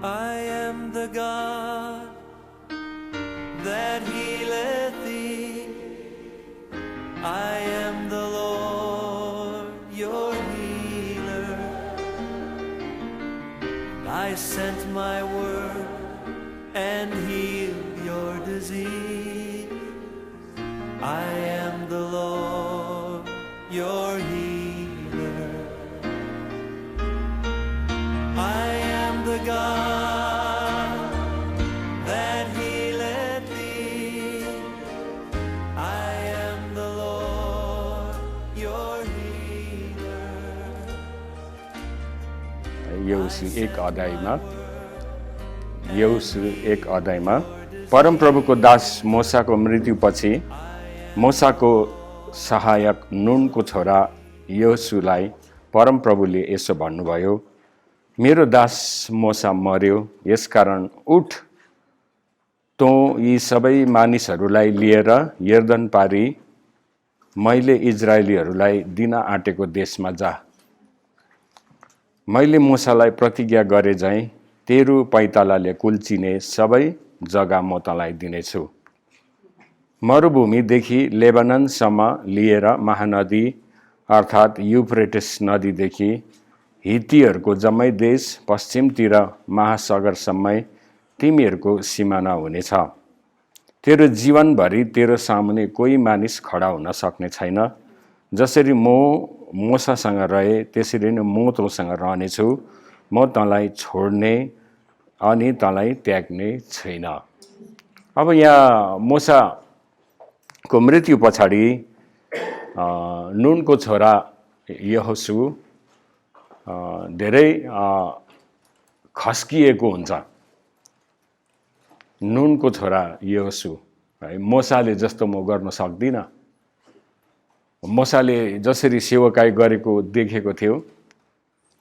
I am the God that healeth thee. I am the Lord, your healer. I sent my word and healed your disease. I am the Lord, your healer. I am the God that healeth thee. I am the Lord, your healer. यहोशू एक अध्यायमा परमप्रभुको दास मोसाको मृत्युपछि मोसाको सहायक नूनको छोरा यहोशूलाई परमप्रभुले यसो भन्नुभयो, मेरो दास मोसा मर्यो, यसकारण उठ, तँ यी सबै मानिसहरूलाई लिएर यर्दन पारी मैले इजरायलीहरूलाई दिन आँटेको देशमा जा। मैले मोसालाई प्रतिज्ञा गरे झैं तेरो पैतालाले कुल्चिने सबै जग्गा म तँलाई दिनेछु। मरुभूमिदेखि लेबननसम्म लिएर महानदी अर्थात् युफ्रेटिस नदीदेखि हित्तीहरूको जम्मै देश पश्चिमतिर महासागरसम्मै तिमीहरूको सिमाना हुनेछ। तेरो जीवनभरि तेरो सामुने कोही मानिस खडा हुन सक्ने छैन। जसरी म मोसासँग रहे त्यसरी नै म तँसँग रहनेछु। म तँलाई छोड्ने अनि तँलाई त्याग्ने छैन। अब यहाँ मोसाको मृत्यु पछाडि नूनको छोरा यहोशू धेरै खस्किएको हुन्छ। नूनको छोरा यहोशू है, मोसाले जस्तो म गर्न सक्दिनँ। मोसाले जसरी सेवकाई गरेको देखेको थियो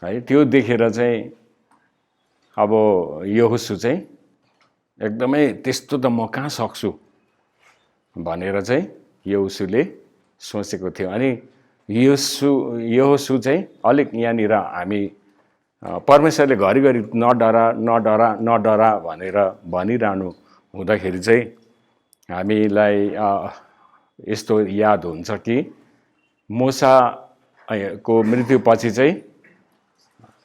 है, त्यो देखेर चाहिँ अब यहोशू चाहिँ एकदमै त्यस्तो त म कहाँ सक्छु भनेर चाहिँ यहोशूले सोचेको थियो। अनि यहोशू चाहिँ अलिक यहाँनिर हामी परमेश्वरले घरिघरि नडरा भनेर भनिरहनु हुँदाखेरि चाहिँ हामीलाई यस्तो याद हुन्छ कि मोसाको मृत्युपछि चाहिँ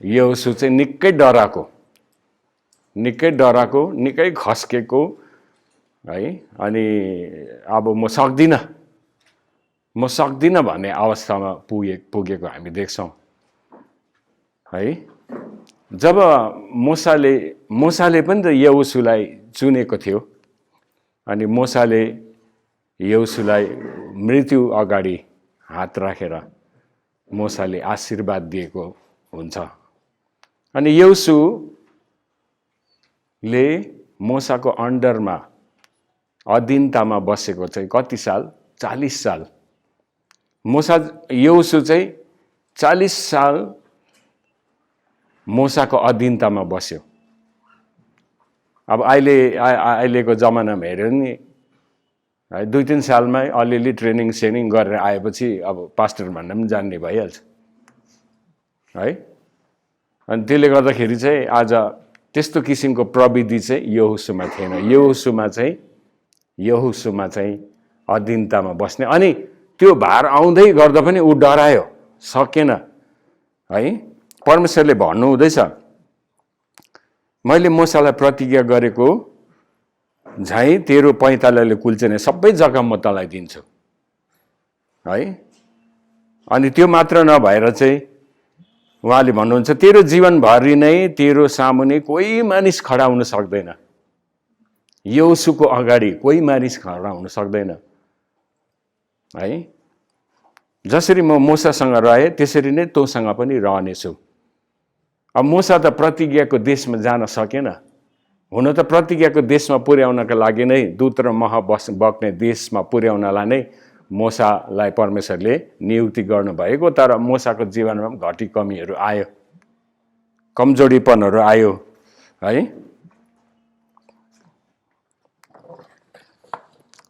यहोशू चाहिँ निकै डराको, निकै खस्केको है। अनि अब म सक्दिनँ भन्ने अवस्थामा पुगेको हामी देख्छौँ है। जब मोसाले पनि त यहोशूलाई चुनेको थियो अनि मोसाले यहोशूलाई मृत्यु अगाडि हात राखेर मोसाले आशीर्वाद दिएको हुन्छ। अनि यहोशूले मोसाको अन्डरमा अधीनतामा बसेको चाहिँ कति साल? 40 साल। यहोशू चाहिँ 40 साल मोसाको अधीनतामा बस्यो। अब अहिलेको जमानामा हेऱ्यो नि 2-3 सालमै अलिअलि ट्रेनिङ गरेर आएपछि अब पास्टर भन्न पनि जान्ने भइहाल्छ है। अनि त्यसले गर्दाखेरि चाहिँ आज त्यस्तो किसिमको प्रविधि चाहिँ यहोशूमा थिएन। यहोशूमा चाहिँ अधीनतामा बस्ने, अनि त्यो भार आउँदै गर्दा पनि ऊ डरायो, सकेन है। परमेश्वरले भन्नु हुँदैछ, मैले मोसालाई प्रतिज्ञा गरेको झैं तेरो पैतालाले कुल्चिने सबै जग्गा म तँलाई दिन्छु है। अनि त्यो मात्र नभएर चाहिँ उहाँले भन्नुहुन्छ, तेरो जीवनभरि नै तेरो सामुने कोही मानिस खडा हुन सक्दैन। यहोशूको अगाडि कोही मानिस खडा हुन सक्दैन है। जसरी म मोसासँग रहे त्यसरी नै तँसँग पनि रहनेछु। अब मोसा त प्रतिज्ञाको देशमा जान सकेन। हुन त प्रतिज्ञाको देशमा पुर्याउनका लागि नै दूत र मह बग्ने देशमा पुर्याउनलाई नै मोसालाई परमेश्वरले नियुक्ति गर्नुभएको। तर मोसाको जीवनमा घटी कमीहरू आयो, कमजोरीपनहरू आयो है।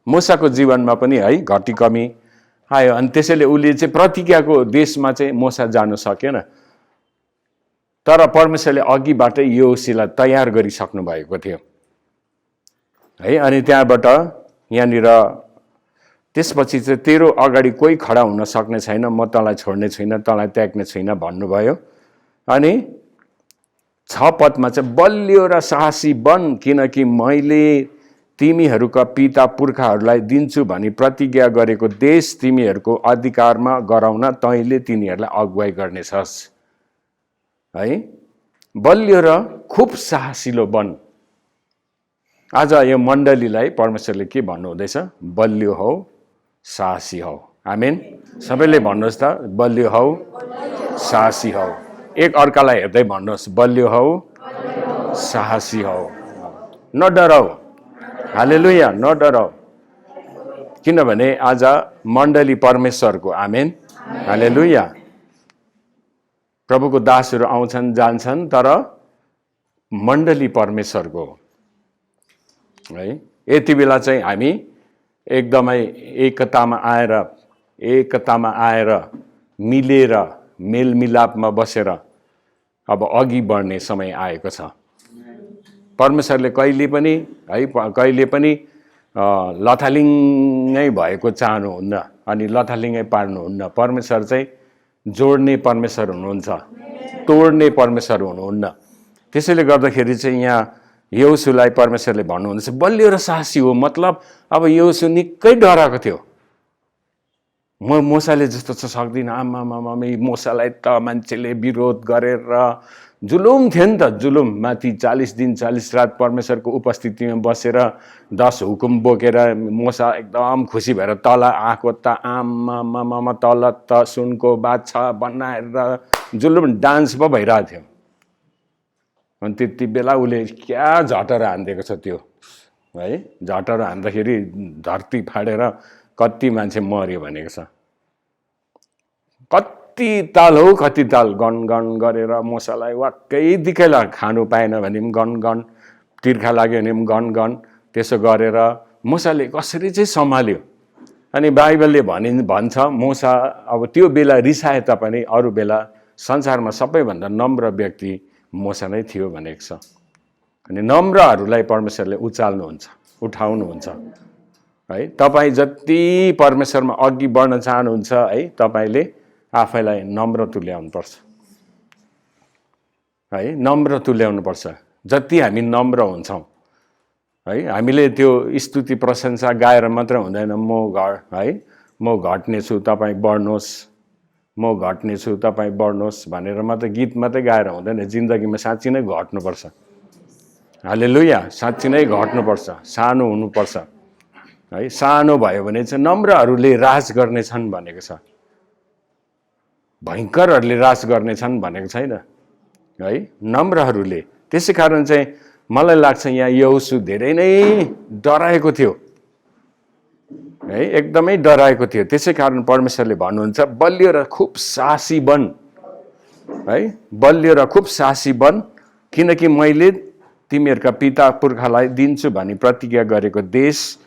मोसाको जीवनमा पनि है घटी कमी आयो। अनि त्यसैले उसले चाहिँ प्रतिज्ञाको देशमा चाहिँ मोसा जानु सकेन। तर परमेश्वरले अघिबाट योसीलाई तयार गरिसक्नु भएको थियो है। अनि त्यहाँबाट यहाँनिर त्यसपछि चाहिँ तेरो अगाडि कोही खडा हुन सक्ने छैन, म तँलाई छोड्ने छुइनँ, तँलाई त्याग्ने छुइनँ भन्नुभयो। अनि 6 पदमा चाहिँ बलियो र साहसी बन, किनकि मैले तिमीहरूका पिता पुर्खाहरूलाई दिन्छु भनी प्रतिज्ञा गरेको देश तिमीहरूको अधिकारमा गराउन तैँले तिनीहरूलाई अगुवाई गर्नेछस् है। बलियो र खुब साहसिलो बन। आज यो मण्डलीलाई परमेश्वरले के भन्नुहुँदैछ? बलियो हौ, साहसी हौ। आमेन। सबैले भन्नुहोस् त, बलियो हौ, साहसी हौ। एक अर्कालाई हेर्दै भन्नुहोस्, बलियो हौ, साहसी हौ, नडराउ। हालेलुया, नडराउ। किनभने आज मण्डली परमेश्वरको। आमेन, हालेलुया। प्रभुको दासहरू आउँछन् जान्छन्, तर मण्डली परमेश्वरको है। यति बेला चाहिँ हामी एकदमै एकतामा आएर मिलेर मेलमिलापमा बसेर अब अघि बढ्ने समय आएको छ। परमेश्वरले कहिले पनि लथालिङ्गै भएको चाहनुहुन्न अनि लथालिङ्गै पार्नुहुन्न। परमेश्वर चाहिँ जोड्ने परमेश्वर हुनुहुन्छ, तोड्ने परमेश्वर हुनुहुन्न। त्यसैले गर्दाखेरि चाहिँ यहाँ यहोशूलाई परमेश्वरले भन्नुहुँदैछ बलियो र साहसी हो। मतलब अब यहोशू निकै डराएको थियो। म मोसाले जस्तो चाहिँ सक्दिनँ, आमामामा मोसालाई त मान्छेले विरोध गरेर जुलुम थियो नि त, जुलुम। माथि 40 दिन 40 रात परमेश्वरको उपस्थितिमा बसेर 10 हुकुम बोकेर मोसा एकदम खुसी भएर तल आएको त आमामामा तल त सुनको बाछा बनाएर जुलुम डान्स पो भइरहेको थियो। अनि त्यति बेला उसले क्या झटर हानिदिएको छ त्यो है। झटर हान्दाखेरि धरती फाडेर कति मान्छे मर्यो भनेको छ। कति ताल हो, कति ताल गन गन गरेर मोसालाई वाक्कै दिखैला। खानु पाएन भने पनि गन गन, तिर्खा लाग्यो भने पनि गन गन, त्यसो गरेर मोसाले कसरी चाहिँ सम्हाल्यो। अनि बाइबलले भन्छ मोसा अब त्यो बेला रिसाए तापनि अरू बेला संसारमा सबैभन्दा नम्र व्यक्ति मोसा नै थियो भनेको छ। अनि नम्रहरूलाई परमेश्वरले उचाल्नुहुन्छ, उठाउनुहुन्छ है। तपाईँ जति परमेश्वरमा अघि बढ्न चाहनुहुन्छ है, तपाईँले आफैलाई नम्र तुल्याउनुपर्छ है। नम्र तुल्याउनुपर्छ। जति हामी नम्र हुन्छौँ है, हामीले त्यो स्तुति प्रशंसा गाएर मात्र हुँदैन। म घट्नेछु तपाईँ बढ्नुहोस्, म घट्नेछु तपाईँ बढ्नुहोस् भनेर मात्रै गीत मात्रै गाएर हुँदैन। जिन्दगीमा साँच्ची नै घट्नुपर्छ। हालेलुया, साँच्ची नै घट्नुपर्छ, सानो हुनुपर्छ है। सानो भयो भने चाहिँ नम्रहरूले राज गर्नेछन् भनेको छ, भयङ्करहरूले राज गर्नेछन् भनेको छैन है, नम्रहरूले। त्यसै कारण चाहिँ मलाई लाग्छ यहाँ यहोशू धेरै नै डराएको थियो है, एकदमै डराएको थियो। त्यसै कारण परमेश्वरले भन्नुहुन्छ बलियो र खुब साहसी बन है, बलियो र खुब साहसी बन, किनकि मैले तिमीहरूका पिता पुर्खालाई दिन्छु भनी प्रतिज्ञा गरेको देश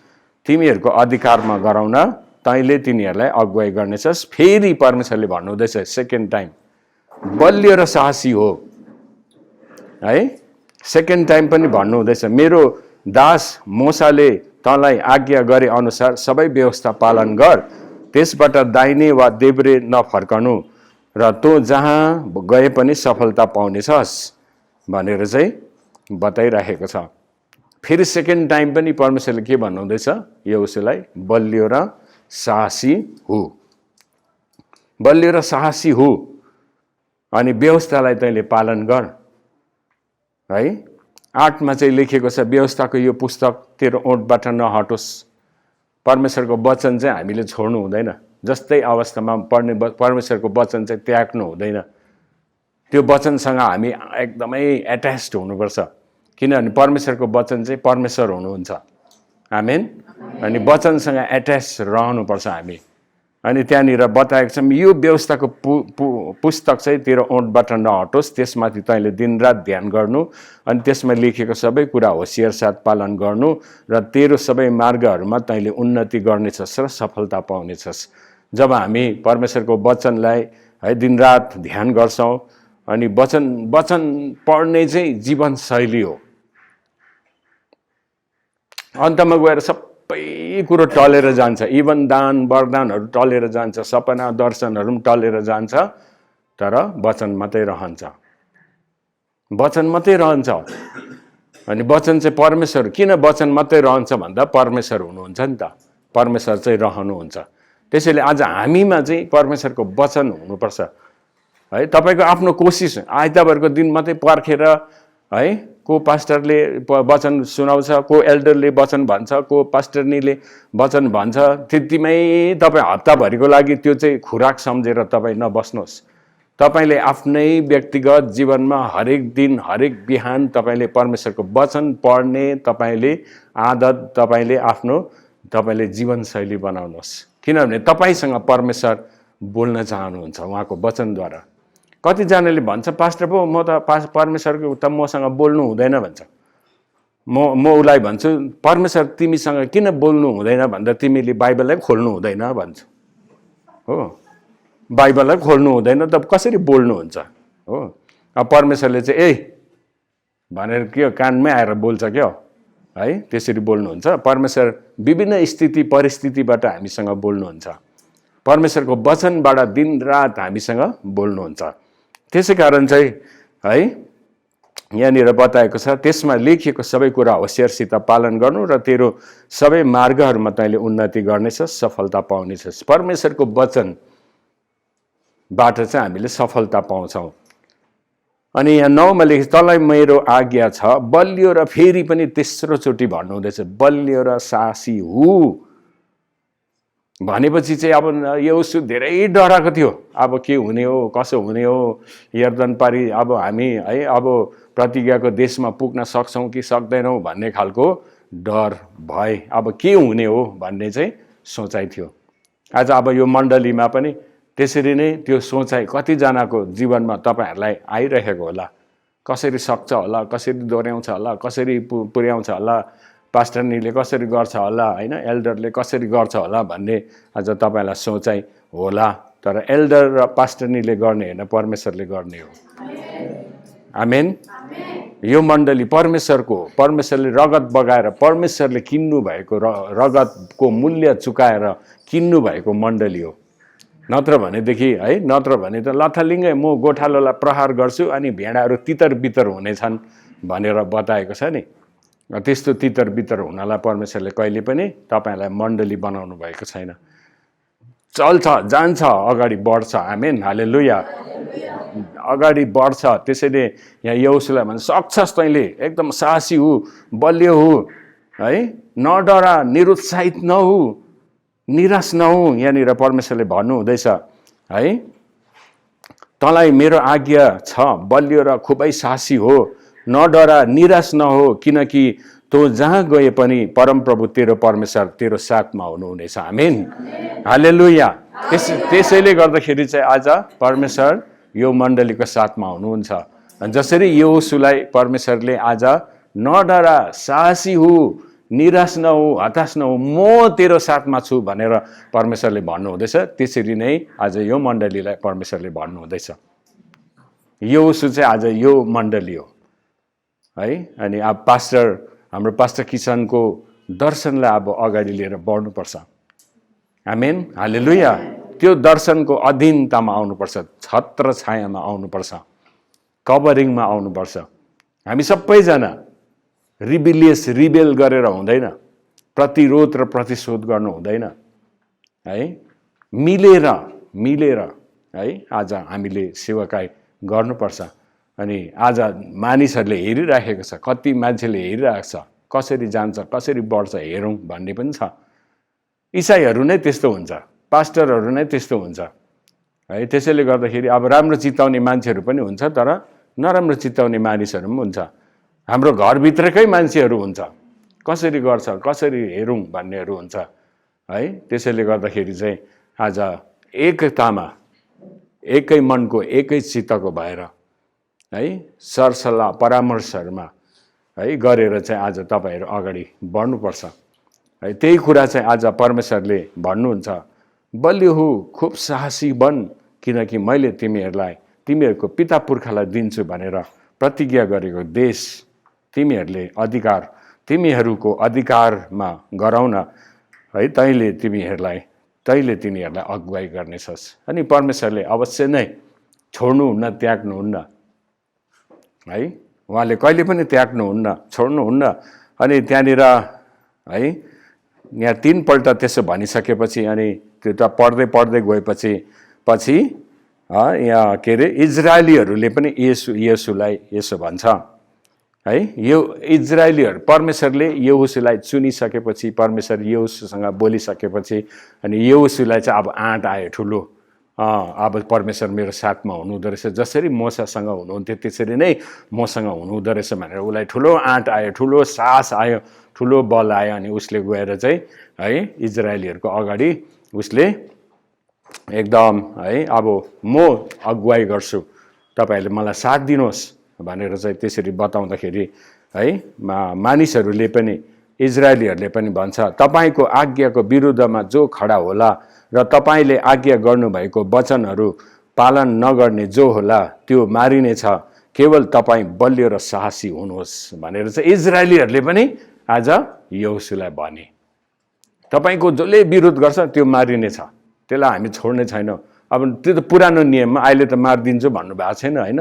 तिमीहरूको अधिकारमा गराउन तैँले तिनीहरूलाई अगुवाई गर्नेछस्। फेरि परमेश्वरले भन्नुहुँदैछ सेकेन्ड टाइम बलियो र साहसी हो है। सेकेन्ड टाइम पनि भन्नुहुँदैछ मेरो दास मोसाले तँलाई आज्ञा गरे अनुसार सबै व्यवस्था पालन गर, त्यसबाट दाहिने वा देब्रे नफर्कनु र तँ जहाँ गए पनि सफलता पाउनेछस् भनेर चाहिँ बताइराखेको छ। फेरि सेकेन्ड टाइम पनि परमेश्वरले के भन्नुहुँदैछ यहोशूलाई? बलियो र साहसी हो, बलियो र साहसी हो, अनि व्यवस्थालाई तैँले पालन गर है। 8मा चाहिँ लेखेको छ व्यवस्थाको यो पुस्तक तेरो ओठबाट नहटोस्। परमेश्वरको वचन चाहिँ हामीले छोड्नु हुँदैन। जस्तै अवस्थामा पढ्ने परमेश्वरको वचन चाहिँ त्याग्नु हुँदैन। त्यो वचनसँग हामी एकदमै एट्याच्ड हुनुपर्छ, किनभने परमेश्वरको वचन चाहिँ परमेश्वर हुनुहुन्छ। आमेन। अनि वचनसँग एट्याच रहनुपर्छ हामी। अनि त्यहाँनिर बताएको छ यो व्यवस्थाको पुस्तक चाहिँ तेरो ओठबाट नहटोस्, त्यसमाथि तैँले दिनरात ध्यान गर्नु, अनि त्यसमा लेखेको सबै कुरा होसियार साथ पालन गर्नु र तेरो सबै मार्गहरूमा तैँले उन्नति गर्नेछस् र सफलता पाउनेछस्। जब हामी परमेश्वरको वचनलाई है दिनरात ध्यान गर्छौँ अनि वचन वचन पढ्ने चाहिँ जीवनशैली हो। अन्तमा गएर सबै कुरो टलेर जान्छ, इभन दान वरदानहरू टलेर जान्छ, सपना दर्शनहरू पनि टलेर जान्छ, तर वचन मात्रै रहन्छ, वचन मात्रै रहन्छ। अनि वचन चाहिँ परमेश्वर, किन वचन मात्रै रहन्छ भन्दा परमेश्वर हुनुहुन्छ नि त, परमेश्वर चाहिँ रहनुहुन्छ। त्यसैले आज हामीमा चाहिँ परमेश्वरको वचन हुनुपर्छ है। तपाईँको आफ्नो कोसिस आइतबारको दिन मात्रै पर्खेर है, को पास्टरले वचन सुनाउँछ, को एल्डरले वचन भन्छ, को पास्टरनीले वचन भन्छ, त्यतिमै तपाईँ हप्ताभरिको लागि त्यो चाहिँ खुराक सम्झेर तपाईँ नबस्नुहोस्। तपाईँले आफ्नै व्यक्तिगत जीवनमा हरेक दिन हरेक बिहान तपाईँले परमेश्वरको वचन पढ्ने तपाईँले आदत तपाईँले जीवनशैली बनाउनुहोस्। किनभने तपाईँसँग परमेश्वर बोल्न चाहनुहुन्छ उहाँको वचनद्वारा। कतिजनाले भन्छ पास्टर पो म त परमेश्वरको त मसँग बोल्नु हुँदैन भन्छ। म उसलाई भन्छु परमेश्वर तिमीसँग किन बोल्नु हुँदैन भन्दा तिमीले बाइबललाई खोल्नु हुँदैन भन्छु हो। बाइबललाई खोल्नु हुँदैन त कसरी बोल्नुहुन्छ हो। अब परमेश्वरले चाहिँ ए भनेर के कानमै आएर बोल्छ क्या है, त्यसरी बोल्नुहुन्छ। परमेश्वर विभिन्न स्थिति परिस्थितिबाट हामीसँग बोल्नुहुन्छ। परमेश्वरको वचनबाट दिनरात हामीसँग बोल्नुहुन्छ। त्यसै कारण चाहिँ है यहाँनिर बताएको छ, त्यसमा लेखिएको सबै कुरा होसियारसित पालन गर्नु र तेरो सबै मार्गहरूमा तैँले उन्नति गर्नेछस्, सफलता पाउनेछस्। परमेश्वरको वचनबाट चाहिँ हामीले सफलता पाउँछौँ। अनि यहाँ 9 मा लेखेको तँलाई मेरो आज्ञा छ बलियो र फेरि पनि तेस्रो चोटि भन्नुहुँदैछ बलियो र साहसी हु भनेपछि चाहिँ अब यहोशू धेरै डराएको थियो। अब के हुने हो, कसो हुने हो, यर्दन पारी अब हामी है अब प्रतिज्ञाको देशमा पुग्न सक्छौँ कि सक्दैनौँ भन्ने खालको डर भय, अब के हुने हो भन्ने चाहिँ सोचाइ थियो। आज अब यो मण्डलीमा पनि त्यसरी नै त्यो सोचाइ कतिजनाको जीवनमा तपाईँहरूलाई आइरहेको होला। कसरी सक्छ होला, कसरी दोहोऱ्याउँछ होला, कसरी पुर्याउँछ होला, पास्टरनीले कसरी गर्छ होला हैन, एल्डरले कसरी गर्छ होला भन्ने आज तपाईँलाई सोचाइ होला। तर एल्डर र पास्टरनीले गर्ने हैन, परमेश्वरले गर्ने हो। आमेन। यो मण्डली परमेश्वरको, परमेश्वरले रगत बगाएर परमेश्वरले किन्नु भएको रगतको मूल्य चुकाएर किन्नु भएको मण्डली हो। नत्र भनेदेखि है, नत्र भने त लथालिङ्गै म गोठालोलाई प्रहार गर्छु अनि भेडाहरू तितर बितर हुनेछन् भनेर बताएको छ नि। त्यस्तो तितर बितर हुनलाई परमेश्वरले कहिले पनि तपाईँलाई मण्डली बनाउनु भएको छैन। चल्छ, जान्छ, अगाडि बढ्छ। आमेन, हालेलुया। अगाडि बढ्छ। त्यसैले यहाँ यहोशूलाई भन्छ सक्छस् तैँले, एकदम साहसी हु, बलियो हु है, नडरा, निरुत्साहित नहु, निराश नहु। यहाँनिर परमेश्वरले भन्नुहुँदैछ है तँलाई मेरो आज्ञा छ बलियो र खुबै साहसी हो, नडरा, निराश नहो, किनकि तँ जहाँ गए पनि परमप्रभु तेरो परमेश्वर तेरो साथमा हुनुहुनेछ। आमेन, हालेलुया। त्यसैले गर्दाखेरि चाहिँ आज परमेश्वर यो मण्डलीको साथमा हुनुहुन्छ। जसरी यहोशूलाई परमेश्वरले आज नडरा, साहसी हु, निराश नहो, हताश नहो, म तेरो साथमा छु भनेर परमेश्वरले भन्नुहुँदैछ, त्यसरी नै आज यो मण्डलीलाई परमेश्वरले भन्नुहुँदैछ। यहोशू चाहिँ आज यो मण्डली हो है। अनि अब हाम्रो पास्टर किसनको दर्शनलाई अब अगाडि लिएर बढ्नुपर्छ। आमेन, हालेलुया। त्यो दर्शनको अधीनतामा आउनुपर्छ, छत्र छायामा आउनुपर्छ, कभरिङमा आउनुपर्छ। हामी सबैजना रिबेल गरेर हुँदैन, प्रतिरोध र प्रतिशोध गर्नु हुँदैन है। मिलेर है आज हामीले सेवाकाई गर्नुपर्छ। अनि आज मानिसहरूले हेरिराखेको छ, कति मान्छेले हेरिरहेको छ, कसरी जान्छ, कसरी बढ्छ हेरौँ भन्ने पनि छ। इसाईहरू नै त्यस्तो हुन्छ, पास्टरहरू नै त्यस्तो हुन्छ है। त्यसैले गर्दाखेरि अब राम्रो चिताउने मान्छेहरू पनि हुन्छ, तर नराम्रो चिताउने मानिसहरू पनि हुन्छ। हाम्रो घरभित्रकै मान्छेहरू हुन्छ, कसरी गर्छ, कसरी हेरौँ भन्नेहरू हुन्छ है। त्यसैले गर्दाखेरि चाहिँ आज एकतामा, एकै मनको, एकै चित्तको भएर है सरसल्लाह परामर्शहरूमा है गरेर चाहिँ आज तपाईँहरू अगाडि बढ्नुपर्छ है। त्यही कुरा चाहिँ आज परमेश्वरले भन्नुहुन्छ, बलियो हु, खुब साहसी बन, किनकि मैले तिमीहरूलाई तिमीहरूको पिता पुर्खालाई दिन्छु भनेर प्रतिज्ञा गरेको देश तिमीहरूको अधिकारमा गराउन है तैँले तिमीहरूलाई अगुवाई गर्नेछस्। अनि परमेश्वरले अवश्य नै छोड्नुहुन्न, त्याग्नुहुन्न है, उहाँले कहिले पनि त्याग्नुहुन्न, छोड्नुहुन्न। अनि त्यहाँनिर है यहाँ 3 पल्ट त्यसो भनिसकेपछि अनि त्यो त पढ्दै गएपछि यहाँ के अरे इजरायलीहरूले पनि येशूलाई यसो भन्छ है। यो इजरायलीहरू परमेश्वरले यहोशूलाई चुनिसकेपछि, परमेश्वर यहोशूसँग बोलिसकेपछि अनि यहोशूलाई चाहिँ अब आँट आयो ठुलो, अब परमेश्वर मेरो साथमा हुनुहुँदो रहेछ, जसरी मोसासँग हुनुहुन्थ्यो त्यसरी नै मसँग हुनुहुँदो रहेछ भनेर उसलाई ठुलो आँट आयो, ठुलो साहस आयो, ठुलो बल आयो। अनि उसले गएर चाहिँ है इजरायलीहरूको अगाडि उसले एकदम है अब म अगुवाई गर्छु, तपाईँहरूले मलाई साथ दिनुहोस् भनेर चाहिँ त्यसरी बताउँदाखेरि है मानिसहरूले पनि, इजरायलीहरूले पनि भन्छ, तपाईँको आज्ञाको विरुद्धमा जो खडा होला र तपाईँले आज्ञा गर्नुभएको वचनहरू पालन नगर्ने जो होला त्यो मारिनेछ, केवल तपाईँ बलियो र साहसी हुनुहोस् भनेर चाहिँ इजरायलीहरूले पनि आज यहोशूलाई भने, तपाईँको जसले विरोध गर्छ त्यो मारिनेछ, त्यसलाई हामी छोड्ने छैनौँ। अब त्यो त पुरानो नियममा, अहिले त मारिदिन्छु भन्नुभएको छैन होइन,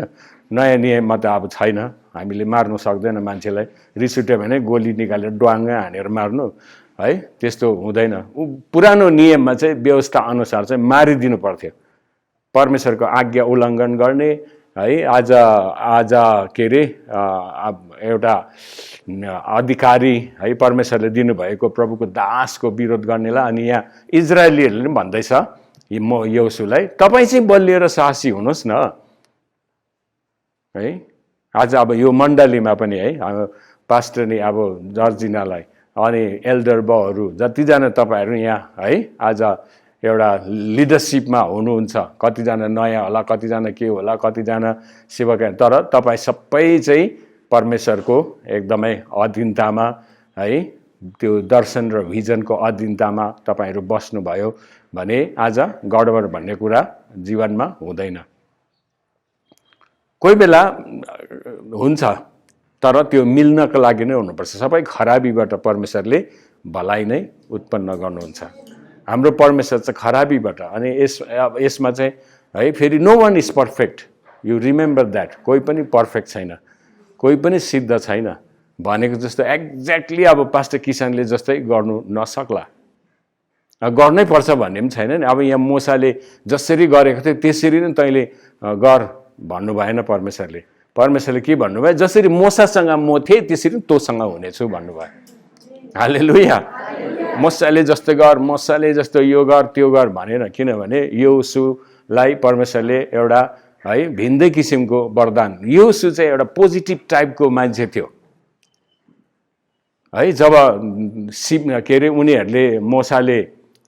नयाँ नियममा त अब छैन, हामीले मार्नु सक्दैन मान्छेलाई, रिस उठ्यो भने गोली निकालेर ड्वाङ्ग हानेर मार्नु है, त्यस्तो हुँदैन। पुरानो नियममा चाहिँ व्यवस्था अनुसार चाहिँ मारिदिनु पर्थ्यो। परमेश्वरको आज्ञा उल्लङ्घन गर्ने है, आज के अरे एउटा अधिकारी है परमेश्वरले दिनुभएको प्रभुको दासको विरोध गर्नेलाई, अनि यहाँ इजरायलीहरूले पनि भन्दैछ म यहोशूलाई, तपाईँ चाहिँ बलिएर साहसी हुनुहोस् न है। आज अब यो मण्डलीमा पनि है पास्टरले अब जर्जिनालाई अनि एल्डर बहरू जतिजना तपाईँहरू यहाँ है आज एउटा लिडरसिपमा हुनुहुन्छ, कतिजना नयाँ होला, कतिजना के होला, कतिजना सेवक, तर तपाईँ सबै चाहिँ परमेश्वरको एकदमै अधीनतामा है, त्यो दर्शन र भिजनको अधीनतामा तपाईँहरू बस्नुभयो भने आज गडबड भन्ने कुरा जीवनमा हुँदैन। कोही बेला हुन्छ तर त्यो मिल्नको लागि नै हुनुपर्छ। सबै खराबीबाट परमेश्वरले भलाइ नै उत्पन्न गर्नुहुन्छ। हाम्रो परमेश्वर चाहिँ खराबीबाट, अनि यसमा चाहिँ है फेरि no one is perfect, you remember that, कोही पनि पर्फेक्ट छैन, कोही पनि सिद्ध छैन। भनेको जस्तो एक्ज्याक्टली अब पास्टर किसानले जस्तै गर्नु नसक्ला, गर्नै पर्छ भन्ने पनि छैन नि। अब यहाँ मोसाले जसरी गरेको थियो त्यसरी नै तैँले गर भन्नु भएन परमेश्वरले। परमेश्वरले के भन्नुभयो, जसरी मोसासँग म थिएँ त्यसरी तँसँग हुनेछु भन्नुभयो। हालेलुया। मोसाले जस्तो गर, मोसाले जस्तो यो गर त्यो गर भनेन, किनभने यहोशूलाई परमेश्वरले एउटा है भिन्दै किसिमको वरदान, यहोशू चाहिँ एउटा पोजिटिभ टाइपको मान्छे थियो है। जब के अरे उनीहरूले मोसाले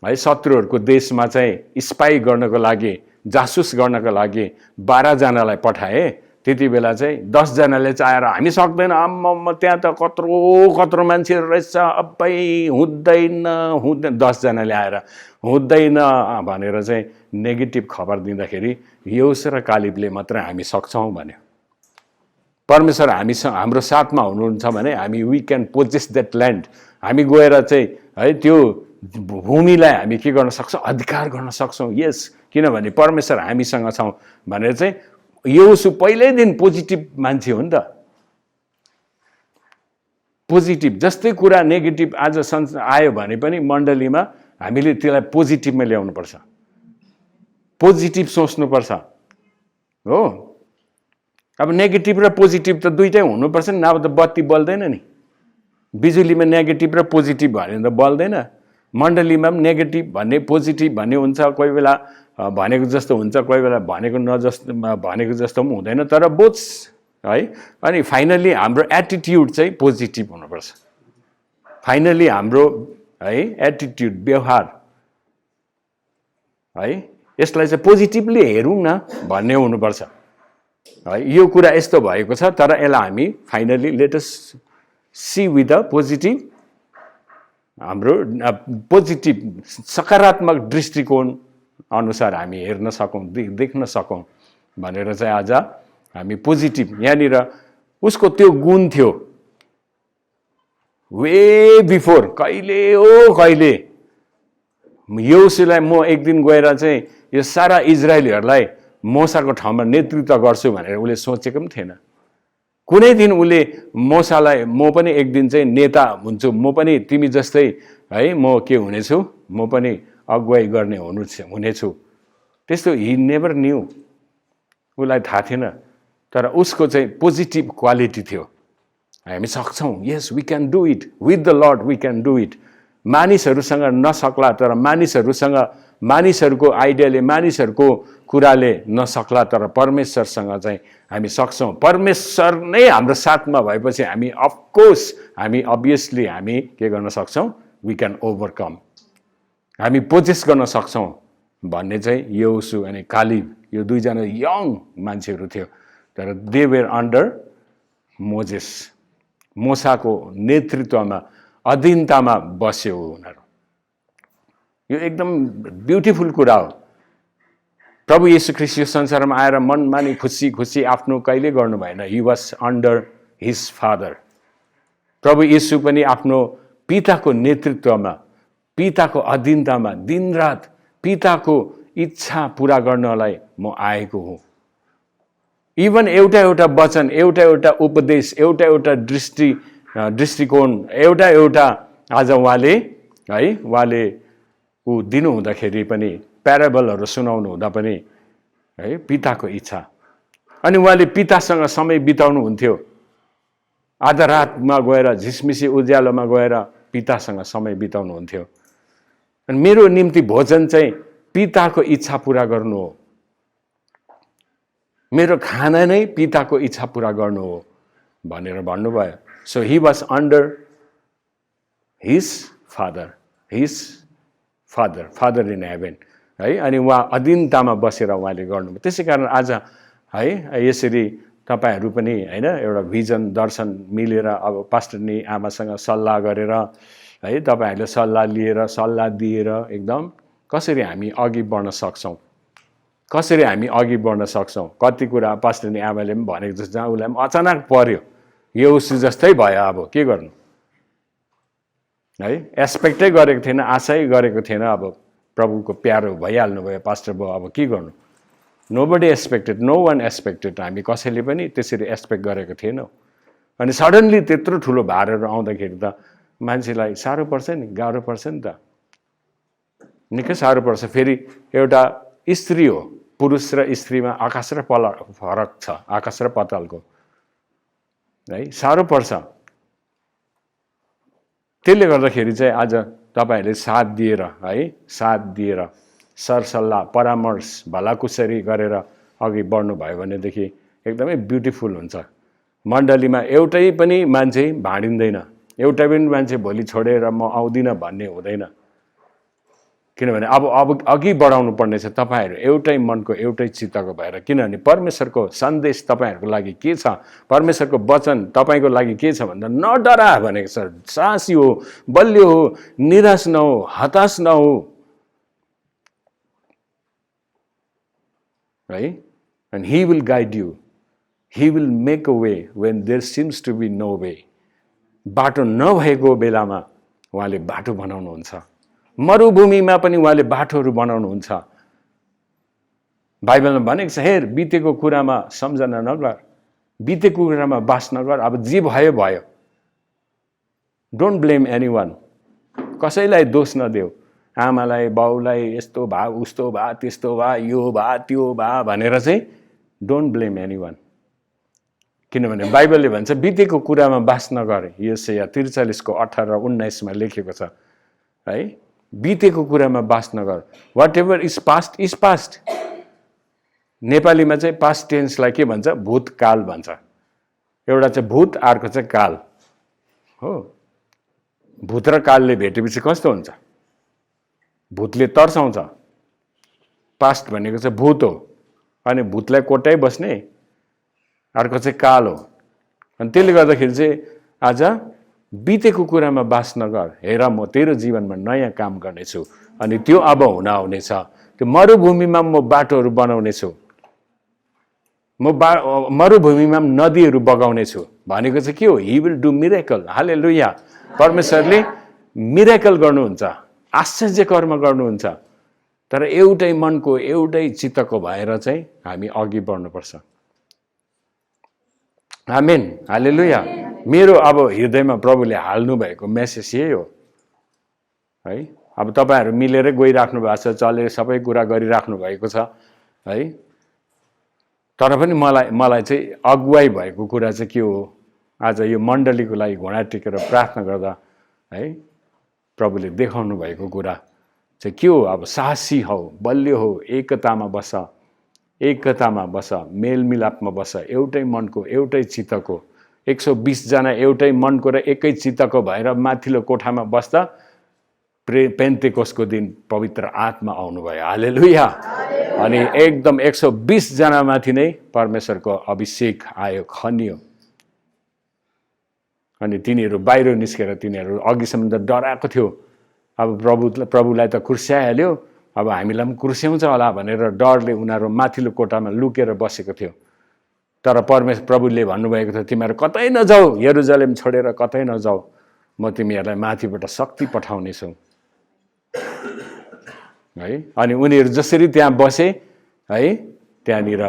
है शत्रुहरूको देशमा चाहिँ स्पाई गर्नको लागि, जासुस गर्नको लागि 12 जनालाई पठाए, त्यति बेला चाहिँ 10 जनाले चाहिँ आएर हामी सक्दैन, आम्म त्यहाँ त कत्रो मान्छेहरू रहेछ, अबै हुँदैन 10 जनाले आएर हुँदैन भनेर चाहिँ नेगेटिभ खबर दिँदाखेरि यहोशू र कालेबले मात्र हामी सक्छौँ भन्यो। परमेश्वर हाम्रो साथमा हुनुहुन्छ भने हामी we can possess that land, हामी गएर चाहिँ है त्यो भूमिलाई हामी के गर्न सक्छौँ, अधिकार गर्न सक्छौँ। यस, किनभने परमेश्वर हामीसँग छौँ भनेर चाहिँ यहोशू पहिल्यैदेखि पोजिटिभ मान्छे हो नि त। पोजिटिभ जस्तै कुरा नेगेटिभ आज आयो भने पनि मण्डलीमा हामीले त्यसलाई पोजिटिभमा ल्याउनुपर्छ, पोजिटिभ सोच्नुपर्छ हो। अब नेगेटिभ र पोजिटिभ त दुइटै हुनुपर्छ नि, अब त बत्ती बल्दैन नि। बिजुलीमा नेगेटिभ र पोजिटिभ भन्यो भने त बल्दैन। मण्डलीमा पनि नेगेटिभ भन्ने पोजिटिभ भन्ने हुन्छ, कोही बेला भनेको जस्तो हुन्छ, कोही बेला भनेको जस्तो पनि हुँदैन, तर बोथ है। अनि फाइनल्ली हाम्रो एटिट्युड चाहिँ पोजिटिभ हुनुपर्छ। फाइनल्ली हाम्रो है एटिट्युड, व्यवहार है, यसलाई चाहिँ पोजिटिभली हेरौँ न भन्ने हुनुपर्छ है। यो कुरा यस्तो भएको छ, तर यसलाई हामी finally let us see with a positive, हाम्रो पोजिटिभ सकारात्मक दृष्टिकोण अनुसार हामी हेर्न सकौँ, देख्न सकौँ भनेर चाहिँ आज हामी पोजिटिभ यहाँनिर उसको त्यो गुण थियो वे बिफोर कहिले यहोशुलाई म एक दिन गएर चाहिँ यो सारा इजरायलीहरूलाई मोसाको ठाउँमा नेतृत्व गर्छु भनेर उसले सोचेको पनि थिएन। कुनै दिन उसले मोसालाई म पनि एक दिन चाहिँ नेता हुन्छु, म पनि तिमी जस्तै है म के हुनेछु, म पनि अगुवाई गर्ने हुनेछु, त्यस्तो हि नेभर न्यू, उसलाई थाहा थिएन। तर उसको चाहिँ पोजिटिभ क्वालिटी थियो, हामी सक्छौँ, yes we can do it with the Lord, we can do it. मानिसहरूसँग नसक्ला तर मानिसहरूको आइडियाले मानिसहरूको कुराले नसक्ला तर परमेश्वरसँग चाहिँ हामी सक्छौँ। परमेश्वर नै हाम्रो साथमा भएपछि हामी अफकोर्स हामी अभियसली हामी के गर्न सक्छौँ, वी क्यान ओभरकम, हामी पोजेस गर्न सक्छौँ भन्ने चाहिँ यहोशु अनि कालेब यो दुईजना यङ मान्छेहरू थियो। तर दे वेयर अन्डर मोजेस, मोसाको नेतृत्वमा अधीनतामा बस्यो उनीहरू। यो एकदम ब्युटिफुल कुरा हो। प्रभु येशू ख्रीष्ट यो संसारमा आएर मनमानी खुसी आफ्नो कहिले गर्नु भएन। He was under his father. प्रभु येशू पनि आफ्नो पिताको नेतृत्वमा, पिताको अधीनतामा दिनरात पिताको इच्छा पूरा गर्नलाई म आएको हुँ। इभन एउटा वचन, एउटा उपदेश, एउटा दृष्टिकोण, एउटा आज उहाँले ऊ दिनु हुँदाखेरि पनि प्याराबलहरू सुनाउनु हुँदा पनि है पिताको इच्छा। अनि उहाँले पितासँग समय बिताउनु हुन्थ्यो। आधा रातमा गएर झिसमिसी उज्यालोमा गएर पितासँग समय बिताउनु हुन्थ्यो। अनि मेरो निम्ति भोजन चाहिँ पिताको इच्छा पूरा गर्नु हो, मेरो खाना नै पिताको इच्छा पूरा गर्नु हो भनेर भन्नुभयो। So he was under his father in haven है। अनि उहाँ अधीनतामा बसेर उहाँले गर्नुभयो। त्यसै कारण आज है यसरी तपाईँहरू पनि होइन एउटा भिजन दर्शन मिलेर अब पास्टरनी आमासँग सल्लाह गरेर है तपाईँहरूले सल्लाह लिएर सल्लाह दिएर एकदम कसरी हामी अघि बढ्न सक्छौँ, कसरी हामी अघि बढ्न सक्छौँ। कति कुरा पास्टरनी आमाले पनि भनेको जस्तो जहाँ उसलाई पनि अचानक पर्यो, यहोशु जस्तै भयो, अब के गर्नु है। एक्सपेक्टै गरेको थिएन, आशै गरेको थिएन। अब प्रभुको प्यारो भइहाल्नु भयो पास्टर भयो, अब के गर्नु। Nobody expected, no one expected. हामी कसैले पनि त्यसरी एक्सपेक्ट गरेको थिएनौँ। अनि सडनली त्यत्रो ठुलो भारहरू आउँदाखेरि त मान्छेलाई साह्रो पर्छ नि, गाह्रो पर्छ नि त, निकै साह्रो पर्छ। फेरि एउटा स्त्री हो, पुरुष र स्त्रीमा आकाश र फरक छ, आकाश र पातालको है, साह्रो पर्छ। त्यसले गर्दाखेरि चाहिँ आज तपाईँहरूले साथ दिएर सरसल्लाह परामर्श भलाकुसरी गरेर अघि बढ्नुभयो भनेदेखि एकदमै ब्युटिफुल हुन्छ। मण्डलीमा एउटै पनि मान्छे भाँडिँदैन, एउटै पनि मान्छे भोलि छोडेर म आउँदिनँ भन्ने हुँदैन। किनभने अब अघि बढाउनु पर्ने छ तपाईँहरू एउटै मनको एउटै चित्तको भएर। किनभने परमेश्वरको सन्देश तपाईँहरूको लागि के छ, परमेश्वरको वचन तपाईँको लागि के छ भन्दा नडरा भनेको छ। साहसी हो, बलियो हो, निराश नहो, हताश नहो है। And he will guide you, he will make a way when there seems to be no way. बाटो नभएको बेलामा उहाँले बाटो बनाउनुहुन्छ। मरुभूमिमा पनि उहाँले बाटोहरू बनाउनुहुन्छ। बाइबलमा भनेको छ, हेर बितेको कुरामा सम्झना नगर, बितेको कुरामा बास नगर, अब जे भयो भयो। डोन्ट ब्लेम एनी वान, कसैलाई दोष नदेऊ। आमालाई बाउलाई यस्तो भा उस्तो भा त्यस्तो भा यो भा त्यो भा भनेर चाहिँ डोन्ट ब्लेम एनी वान। किनभने बाइबलले भन्छ बितेको कुरामा बास नगर। यशाया 43:18-19 लेखेको छ है, बितेको कुरामा बास नगर। Whatever is past is past. नेपालीमा चाहिँ पास्ट टेन्सलाई के भन्छ, भूतकाल भन्छ। एउटा चाहिँ भूत, अर्को चाहिँ काल हो। भूत र कालले भेटेपछि कस्तो हुन्छ, भूतले तर्साउँछ। पास्ट भनेको चाहिँ भूत हो, अनि भूतलाई कोटाइ बस्ने, अर्को चाहिँ काल हो। अनि त्यसले गर्दाखेरि चाहिँ आज बितेको कुरामा बास नगर, हेर म तेरो जीवनमा नयाँ काम गर्नेछु अनि त्यो अब हुन आउनेछ। त्यो मरुभूमिमा म बाटोहरू बनाउनेछु। मरुभूमिमा नदीहरू बगाउने छु भनेको चाहिँ के हो? He will do miracle. Hallelujah. परमेश्वरले मिरेकल गर्नुहुन्छ, आश्चर्य कर्म गर्नुहुन्छ। तर एउटै मनको एउटै चित्तको भएर चाहिँ हामी अघि बढ्नुपर्छ। आमेन। हालेलुया। मेरो अब हृदयमा प्रभुले हाल्नु भएको मेसेज यही हो है। अब तपाईँहरू मिलेरै गइराख्नु भएको छ, चलेर सबै कुरा गरिराख्नु भएको छ है। तर पनि मलाई चाहिँ अगुवाई भएको कुरा चाहिँ के हो? आज यो मण्डलीको लागि घुँडा टेकेर प्रार्थना गर्दा है प्रभुले देखाउनु भएको कुरा चाहिँ के हो? अब साहसी हौ, बलियो हो, एकतामा बस, एकतामा बस, मेलमिलापमा बस, एउटै मनको एउटै चित्तको। 120 जना एउटै मनको र एकै चित्तको भएर माथिल्लो कोठामा बस्दा पेन्तेकोसको दिन पवित्र आत्मा आउनुभयो। हालेलुया। अनि एकदम 120 जना माथि नै परमेश्वरको अभिषेक आयो, खनियो। अनि तिनीहरू बाहिर निस्केर तिनीहरू अघिसम्म त डराएको थियो। अब प्रभुलाई त कुर्स्याइहाल्यो, अब हामीलाई पनि कुर्स्याउँछ होला भनेर डरले उनीहरू माथिल्लो कोठामा लुकेर बसेको थियो। तर प्रभुले भन्नुभएको थियो, तिमीहरू कतै नजाऊ, यरुसलेम छोडेर कतै नजाऊ, म तिमीहरूलाई माथिबाट शक्ति पठाउनेछु है। अनि उनीहरू जसरी त्यहाँ बसे है, त्यहाँनिर